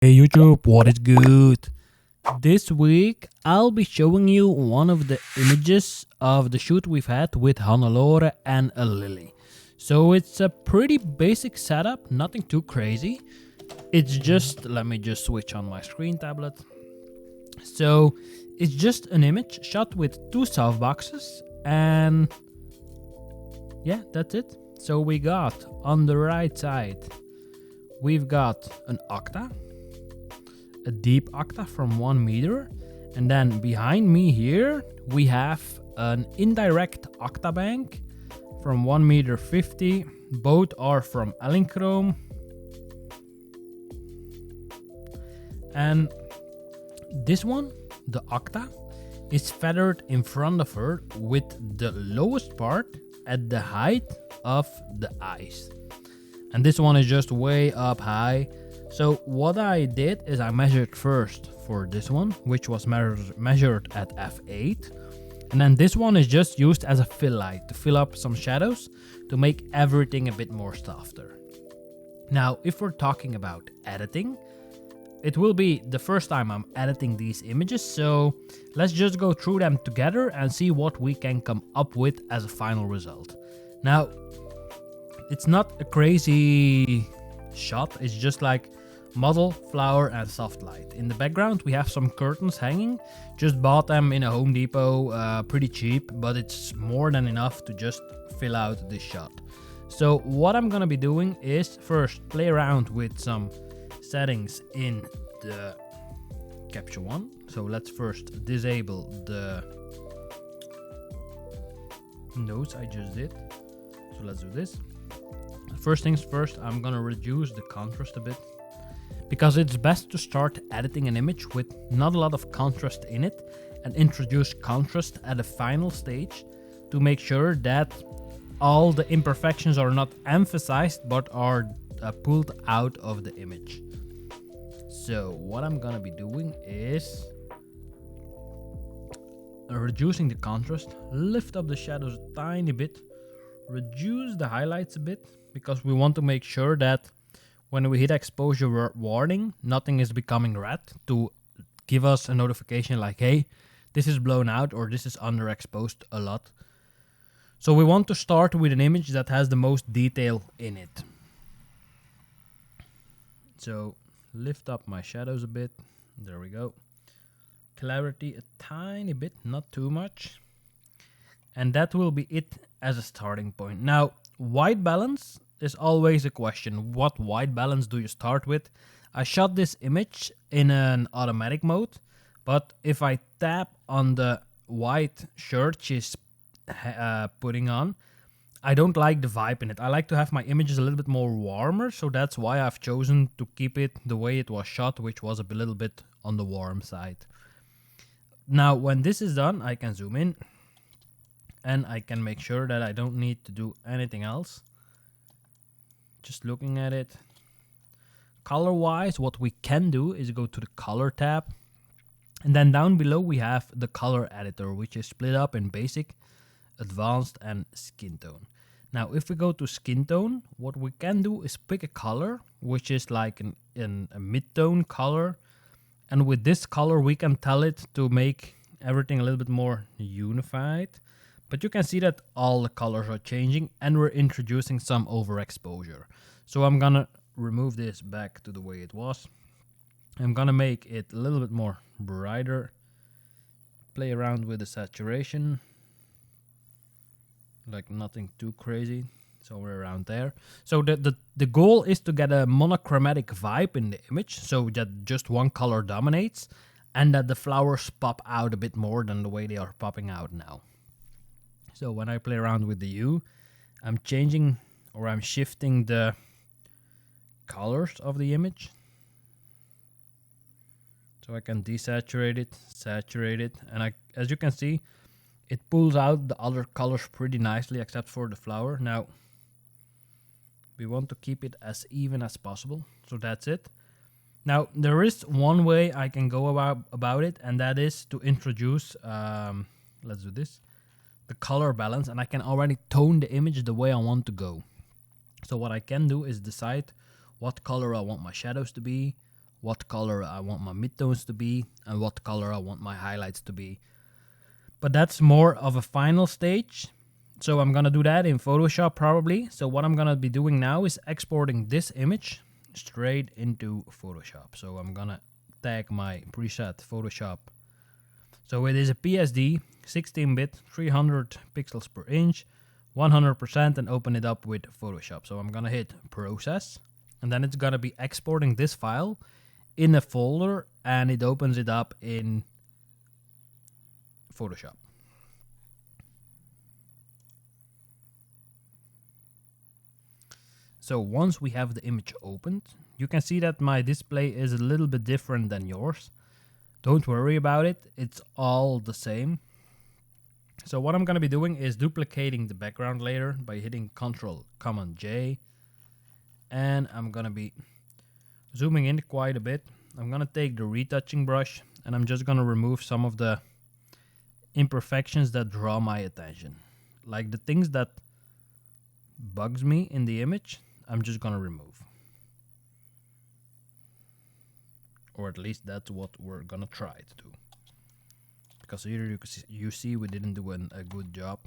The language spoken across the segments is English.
Hey YouTube, what is good? This week I'll be showing you one of the images of the shoot we've had with Hannelore and a Lily. So it's a pretty basic setup, nothing too crazy. It's just, let me just switch on my screen tablet. So it's just an image shot with two softboxes and yeah, that's it. So we got on the right side, we've got an octa, a deep octa from 1 meter, and then behind me here we have an indirect octabank from 1 meter 50. Both are from Elinchrome, and this one, the octa, is feathered in front of her with the lowest part at the height of the eyes, and this one is just way up high. So what I did is I measured first for this one, which was measured at f8. And then this one is just used as a fill light to fill up some shadows to make everything a bit more softer. Now, if we're talking about editing, it will be the first time I'm editing these images. So let's just go through them together and see what we can come up with as a final result. Now, it's not a crazy shot. It's just like model, flower, and soft light. In the background we have some curtains hanging. Just bought them in a Home Depot, pretty cheap, but it's more than enough to just fill out this shot. So what I'm gonna be doing is first play around with some settings in the Capture One. So let's first disable the nodes I just did. So let's do this. First things first, I'm gonna reduce the contrast a bit, because it's best to start editing an image with not a lot of contrast in it and introduce contrast at the final stage to make sure that all the imperfections are not emphasized but are pulled out of the image. So what I'm gonna be doing is reducing the contrast, lift up the shadows a tiny bit, reduce the highlights a bit, because we want to make sure that when we hit exposure warning, nothing is becoming red to give us a notification like, hey, this is blown out or this is underexposed a lot. So we want to start with an image that has the most detail in it. So lift up my shadows a bit. There we go. Clarity a tiny bit, not too much. And that will be it as a starting point. Now, white balance is always a question. What white balance do you start with? I shot this image in an automatic mode, but if I tap on the white shirt she's putting on, I don't like the vibe in it. I like to have my images a little bit more warmer, so that's why I've chosen to keep it the way it was shot, which was a little bit on the warm side. Now, when this is done, I can zoom in and I can make sure that I don't need to do anything else. Just looking at it. Color wise, what we can do is go to the color tab, and then down below we have the color editor, which is split up in basic, advanced, and skin tone. Now if we go to skin tone, what we can do is pick a color which is like a mid-tone color, and with this color we can tell it to make everything a little bit more unified. But you can see that all the colors are changing and we're introducing some overexposure. So I'm gonna remove this back to the way it was. I'm gonna make it a little bit more brighter. Play around with the saturation. Like nothing too crazy. Somewhere around there. So the goal is to get a monochromatic vibe in the image, so that just one color dominates and that the flowers pop out a bit more than the way they are popping out now. So when I play around with the hue, I'm changing or I'm shifting the colors of the image. So I can desaturate it, saturate it, and as you can see, it pulls out the other colors pretty nicely except for the flower. Now, we want to keep it as even as possible, so that's it. Now, there is one way I can go about it, and that is to introduce, let's do this, the color balance, and I can already tone the image the way I want to go. So what I can do is decide what color I want my shadows to be, what color I want my midtones to be and what color I want my highlights to be. But that's more of a final stage. So I'm gonna do that in Photoshop probably. So what I'm gonna be doing now is exporting this image straight into Photoshop. So I'm gonna tag my preset Photoshop. So it is a PSD, 16-bit, 300 pixels per inch, 100%, and open it up with Photoshop. So I'm gonna hit process, and then it's gonna be exporting this file in a folder, and it opens it up in Photoshop. So once we have the image opened, you can see that my display is a little bit different than yours. Don't worry about it, it's all the same. So what I'm gonna be doing is duplicating the background layer by hitting Ctrl-J, and I'm gonna be zooming in quite a bit. I'm gonna take the retouching brush and I'm just gonna remove some of the imperfections that draw my attention. Like the things that bugs me in the image, I'm just gonna remove. Or at least that's what we're gonna try to do. Because here you see we didn't do a good job.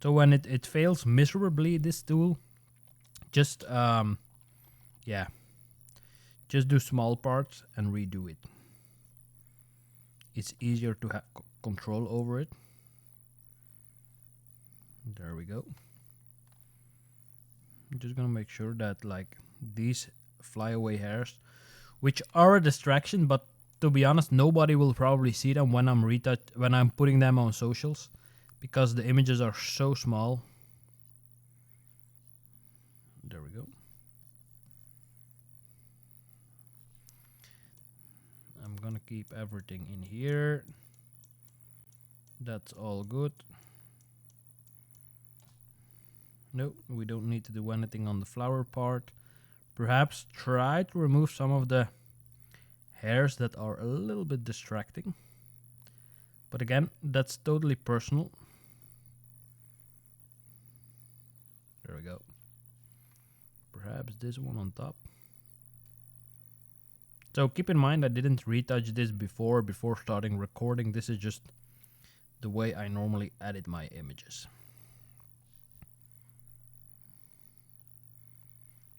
So when it fails miserably, this tool, just just do small parts and redo it. It's easier to have control over it. There we go. I'm just gonna make sure that like these flyaway hairs, which are a distraction, but to be honest, nobody will probably see them when I'm putting them on socials, because the images are so small. There we go. I'm gonna keep everything in here. That's all good. No, we don't need to do anything on the flower part. Perhaps try to remove some of the hairs that are a little bit distracting. But again, that's totally personal. There we go. Perhaps this one on top. So keep in mind I didn't retouch this before starting recording. This is just the way I normally edit my images.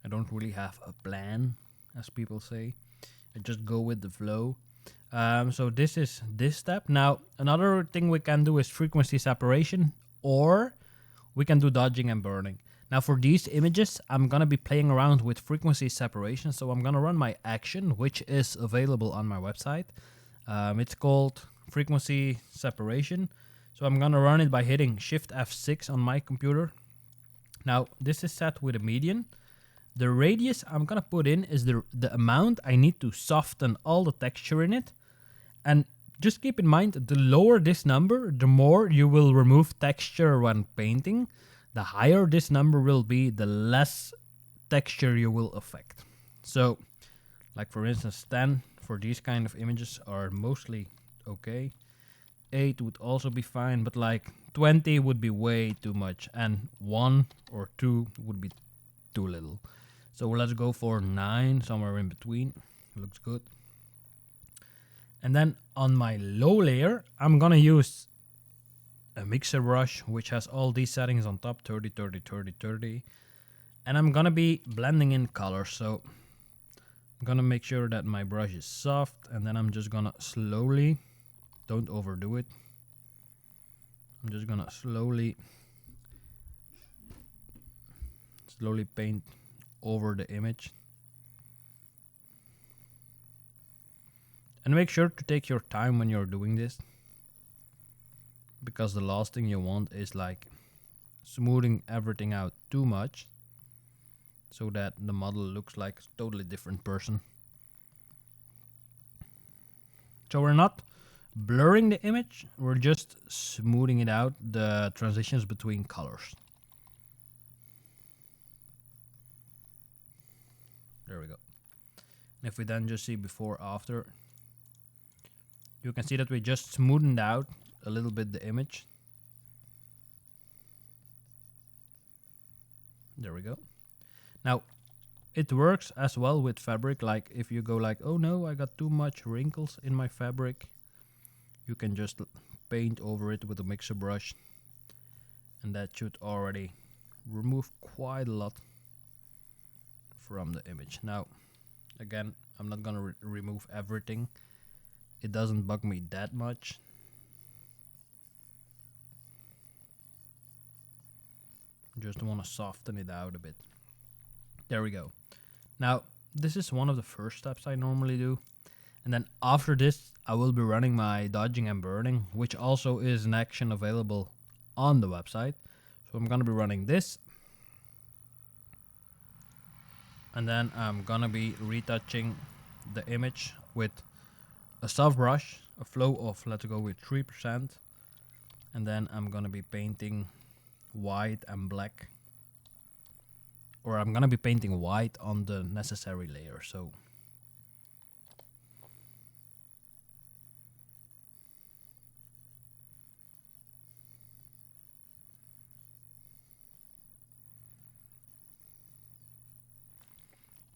I don't really have a plan, as people say. I just go with the flow. So this is this step. Now, another thing we can do is frequency separation, or we can do dodging and burning. Now for these images, I'm gonna be playing around with frequency separation. So I'm gonna run my action, which is available on my website. It's called frequency separation. So I'm gonna run it by hitting Shift F6 on my computer. Now this is set with a median. The radius I'm gonna put in is the amount I need to soften all the texture in it. And just keep in mind, the lower this number, the more you will remove texture when painting. The higher this number will be, the less texture you will affect. So, like for instance, 10 for these kind of images are mostly okay. 8 would also be fine, but like 20 would be way too much, and 1 or 2 would be too little. So let's go for 9, somewhere in between. Looks good. And then on my low layer, I'm gonna use a mixer brush, which has all these settings on top, 30, 30, 30, 30. And I'm gonna be blending in colors. So I'm gonna make sure that my brush is soft, and then I'm just gonna slowly, don't overdo it. I'm just gonna slowly paint over the image. And make sure to take your time when you're doing this, because the last thing you want is like smoothing everything out too much so that the model looks like a totally different person. So we're not blurring the image, we're just smoothing it out, the transitions between colors. There we go. And if we then just see before, after, you can see that we just smoothened out a little bit the image. There we go. Now, it works as well with fabric. Like if you go like, oh no, I got too much wrinkles in my fabric, you can just paint over it with a mixer brush, and that should already remove quite a lot from the image. Now, again, I'm not gonna remove everything. It doesn't bug me that much. Just want to soften it out a bit. There we go. Now, this is one of the first steps I normally do. And then after this, I will be running my dodging and burning, which also is an action available on the website. So I'm going to be running this. And then I'm going to be retouching the image with a soft brush, a flow of, let's go with 3%. And then I'm going to be painting white and black. Or I'm going to be painting white on the necessary layer. So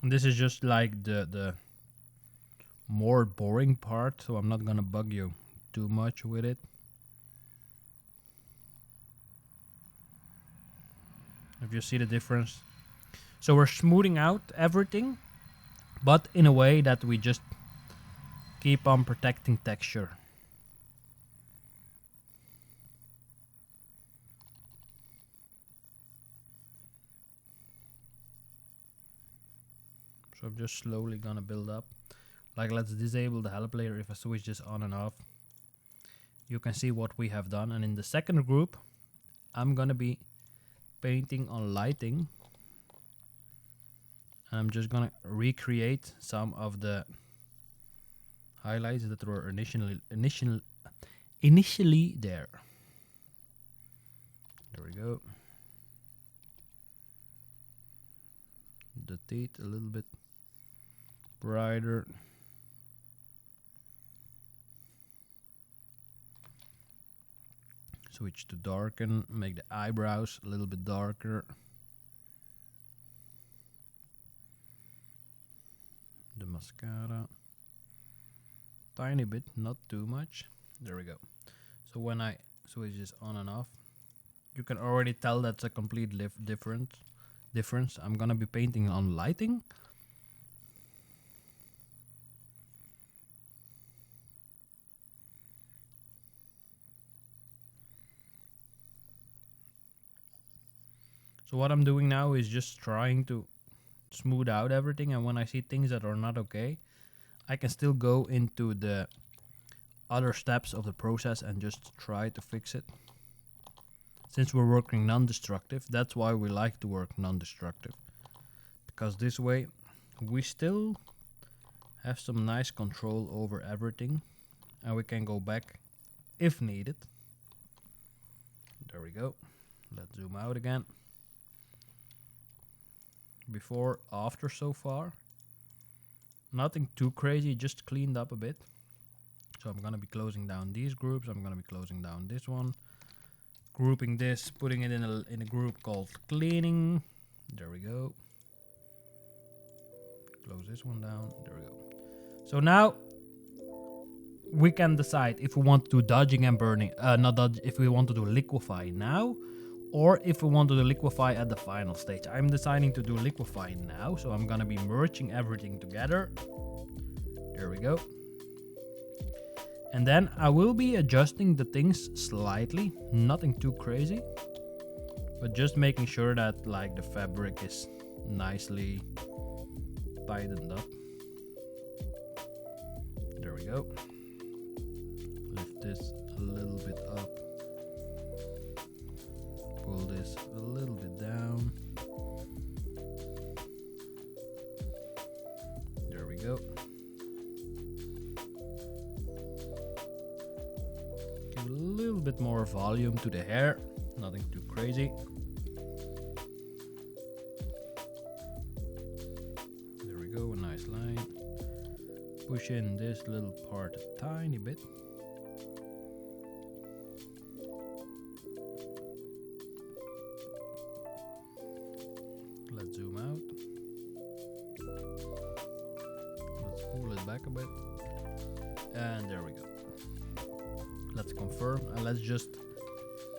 and this is just like the more boring part, so I'm not gonna bug you too much with it. If you see the difference. So we're smoothing out everything, but in a way that we just keep on protecting texture. So I'm just slowly gonna build up. Like, let's disable the help layer. If I switch this on and off, you can see what we have done. And in the second group, I'm gonna be painting on lighting. And I'm just gonna recreate some of the highlights that were initially there. There we go. The teeth a little bit brighter. Switch to darken, make the eyebrows a little bit darker. The mascara, tiny bit, not too much. There we go. So when I switch this on and off, you can already tell that's a complete difference. I'm gonna be painting on lighting. So what I'm doing now is just trying to smooth out everything, and when I see things that are not okay, I can still go into the other steps of the process and just try to fix it. Since we're working non-destructive, that's why we like to work non-destructive, because this way we still have some nice control over everything, and we can go back if needed. There we go. Let's zoom out again. Before, after so far, nothing too crazy, just cleaned up a bit. So I'm gonna be closing down these groups. I'm gonna be closing down this one, grouping this, putting it in a group called cleaning. There we go. Close this one down. There we go. So now we can decide if we want to do dodging and burning, not dodge, if we want to do liquefy now, or if we want to do liquefy at the final stage. I'm deciding to do liquefy now, so I'm gonna be merging everything together. There we go. And then I will be adjusting the things slightly, nothing too crazy, but just making sure that like the fabric is nicely tightened up. There we go. Lift this a little bit up. Pull this a little bit down. There we go. Give a little bit more volume to the hair, nothing too crazy. There we go, a nice line. Push in this little part a tiny bit. Let's zoom out. pull it back a bit. And there we go. Let's confirm and let's just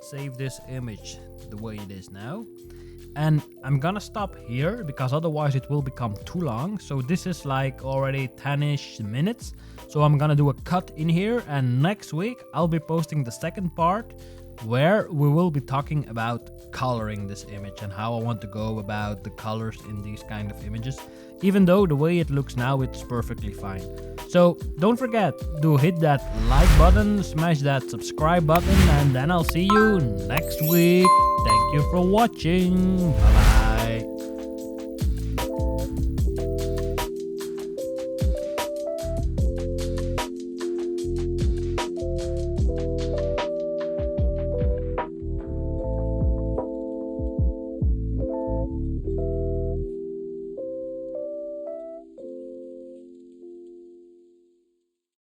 save this image the way it is now. And I'm gonna stop here because otherwise it will become too long. So this is like already 10-ish minutes. So I'm gonna do a cut in here, and next week I'll be posting the second part where we will be talking about coloring this image and how I want to go about the colors in these kind of images. Even though the way it looks now, it's perfectly fine. So don't forget to hit that like button, smash that subscribe button, and then I'll see you next week. Thank you for watching. Bye bye.